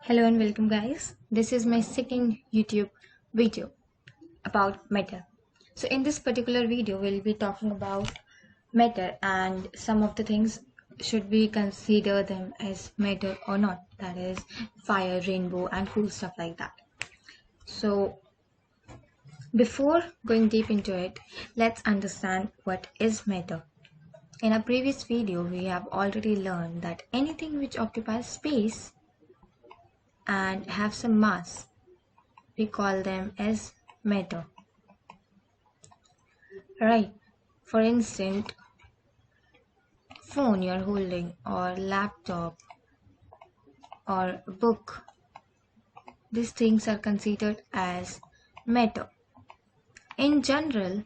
Hello and welcome guys. This is my second YouTube video about matter. So in this particular video we'll be talking about matter and some of the things should we consider them as matter or not, that is fire, rainbow and cool stuff like that. So before going deep into it, let's understand what is matter. In a previous video we have already learned that anything which occupies space and have some mass, we call them as matter. Right. For instance, phone you're holding or laptop or book, these things are considered as matter. In general,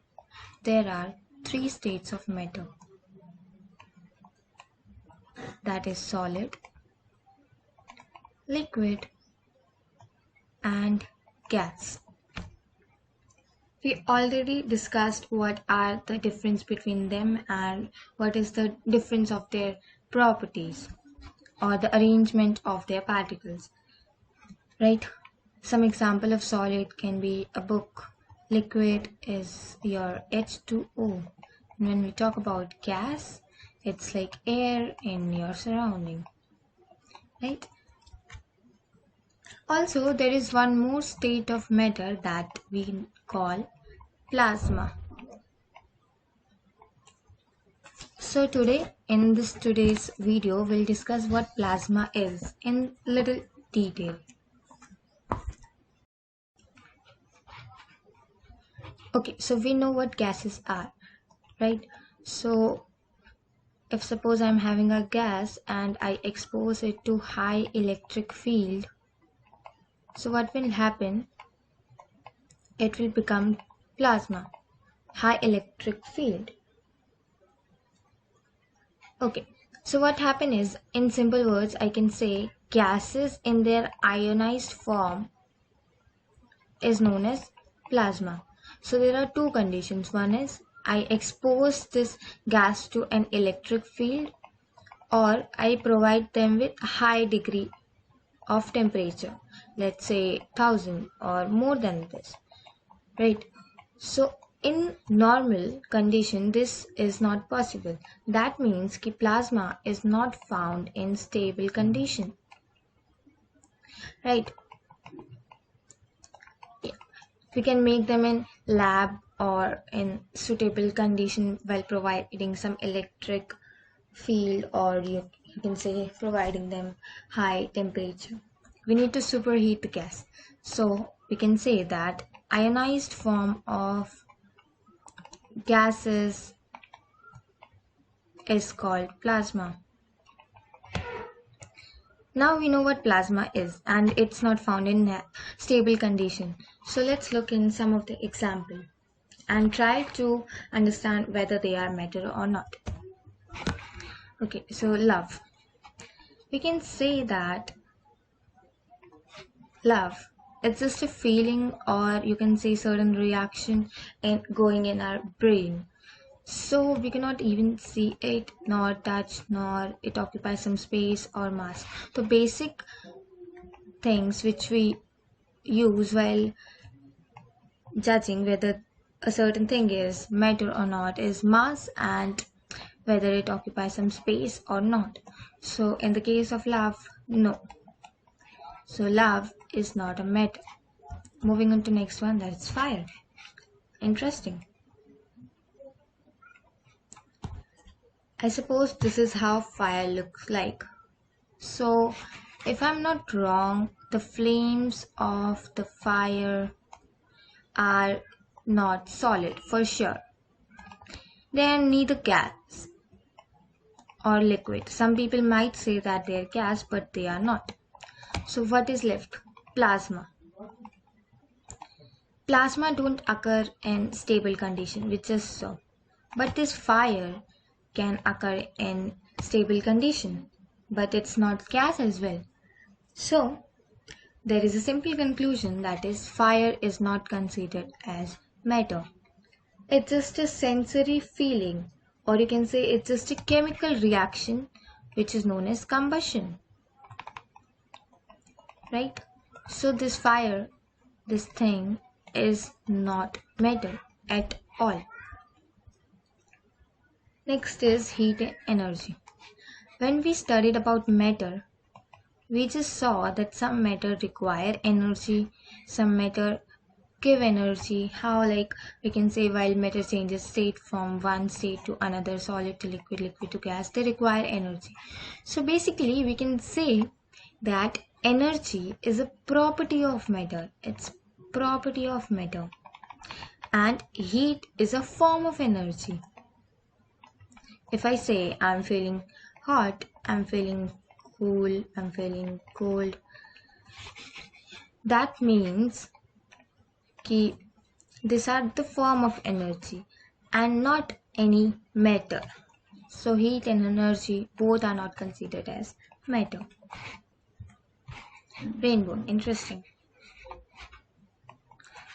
there are three states of matter, that is solid, liquid and gas. We already discussed what are the difference between them and what is the difference of their properties or the arrangement of their particles, right? Some example of solid can be a book, liquid is your H2O. And when we talk about gas, it's like air in your surrounding, right? Also, there is one more state of matter that we call plasma. So today, in today's video, we'll discuss what plasma is in little detail. Okay, so we know what gases are, right? So if suppose I'm having a gas and I expose it to high electric field, so what will happen? It will become plasma, high electric field. Okay, so what happen is, in simple words, I can say gases in their ionized form is known as plasma. So there are two conditions. One is I expose this gas to an electric field, or I provide them with a high degree of temperature, let's say 1000 or more than this, right? So in normal condition this is not possible. That means कि plasma is not found in stable condition, right? Yeah. We can make them in lab or in suitable condition while providing some electric field, or you can say providing them high temperature. We need to superheat the gas. So we can say that ionized form of gases is called plasma. Now we know what plasma is and it's not found in a stable condition. So let's look in some of the example and try to understand whether they are matter or not. Okay, so love. We can say that love, it's just a feeling, or you can say certain reaction in going in our brain. So we cannot even see it, nor touch, nor it occupies some space or mass. The basic things which we use while judging whether a certain thing is matter or not is mass and whether it occupies some space or not. So in the case of love, no. So love is not a matter. Moving on to next one, that's fire. Interesting. I suppose this is how fire looks like. So if I'm not wrong, the flames of the fire are not solid for sure. They are neither gas or liquid. Some people might say that they are gas, but they are not. So what is left? Plasma. Plasma don't occur in stable condition, which is so. But this fire can occur in stable condition, but it's not gas as well. So there is a simple conclusion, that is fire is not considered as matter. It's just a sensory feeling, or you can say it's just a chemical reaction which is known as combustion. right? So this fire, this thing is not matter at all. Next is heat and energy. When we studied about matter, we just saw that some matter require energy, some matter give energy. How, like, we can say while matter changes state from one state to another, solid to liquid, liquid to gas, they require energy. So basically we can say that energy is a property of matter. It's property of matter. And heat is a form of energy. If I say I'm feeling hot, I'm feeling cool, I'm feeling cold, that means कि these are the form of energy and not any matter. So heat and energy both are not considered as matter. Rainbow, interesting.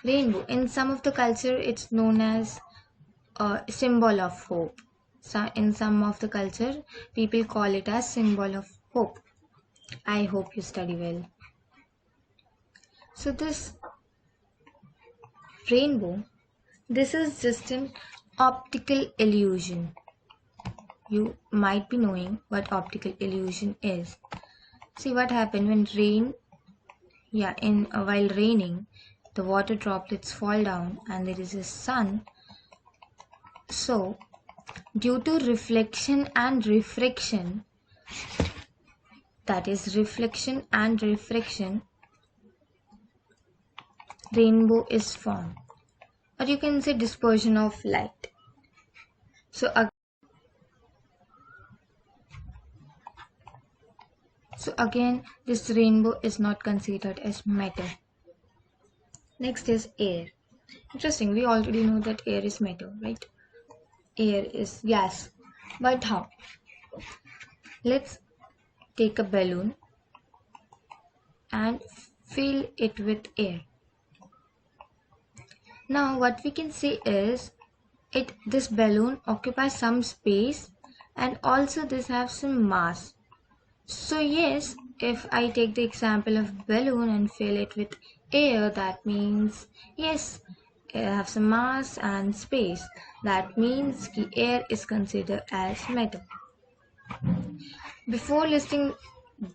Rainbow, in some of the culture it's known as a symbol of hope. So in some of the culture people call it as symbol of hope. I hope you study well. So this rainbow, this is just an optical illusion. You might be knowing what optical illusion is. See what happened when rain, while raining, the water droplets fall down and there is a sun. So due to reflection and refraction, that is reflection and refraction, rainbow is formed, or you can say dispersion of light. So again this rainbow is not considered as matter. Next is air. Interesting, we already know that air is matter, right? Air is gas. But how? Let's take a balloon and fill it with air. Now what we can say is this balloon occupies some space and also this has some mass. So yes, if I take the example of balloon and fill it with air, that means yes, it have some mass and space. That means the air is considered as matter. Before listing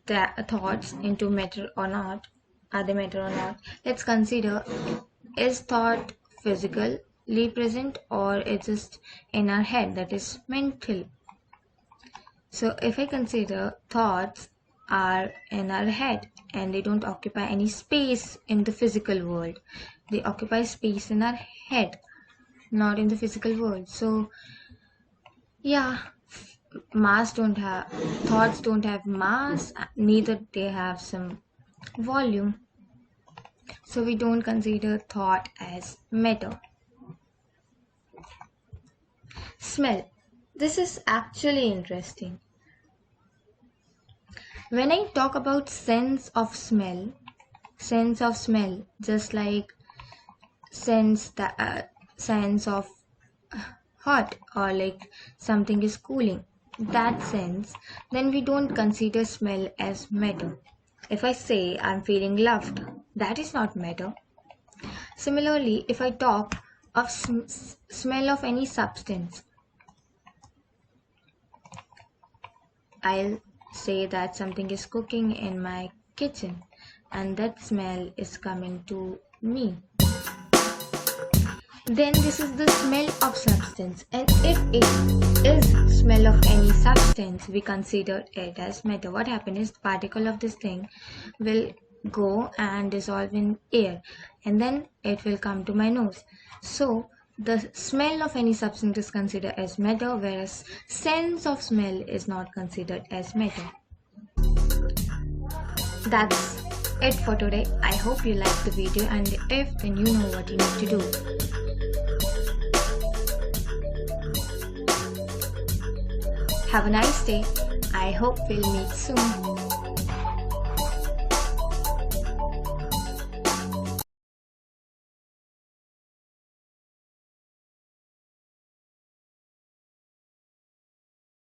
the thoughts into matter or not, are they matter or not, let's consider, is thought physically present or it's just in our head, that is mental. So if I consider thoughts are in our head and they don't occupy any space in the physical world, they occupy space in our head, not in the physical world. So yeah, thoughts don't have mass, neither they have some volume. So we don't consider thought as matter. Smell. This is actually interesting. When I talk about sense of smell, just like sense of hot or like something is cooling, that sense, then we don't consider smell as matter. If I say I'm feeling loved, that is not matter. Similarly, if I talk of smell of any substance, I'll say that something is cooking in my kitchen and that smell is coming to me. Then this is the smell of substance, and if it is smell of any substance, we consider it as matter. What happens is the particle of this thing will go and dissolve in air and then it will come to my nose. So the smell of any substance is considered as matter, whereas sense of smell is not considered as matter. That's it for today. I hope you liked the video, and if, then you know what you need to do. Have a nice day. I hope we'll meet soon.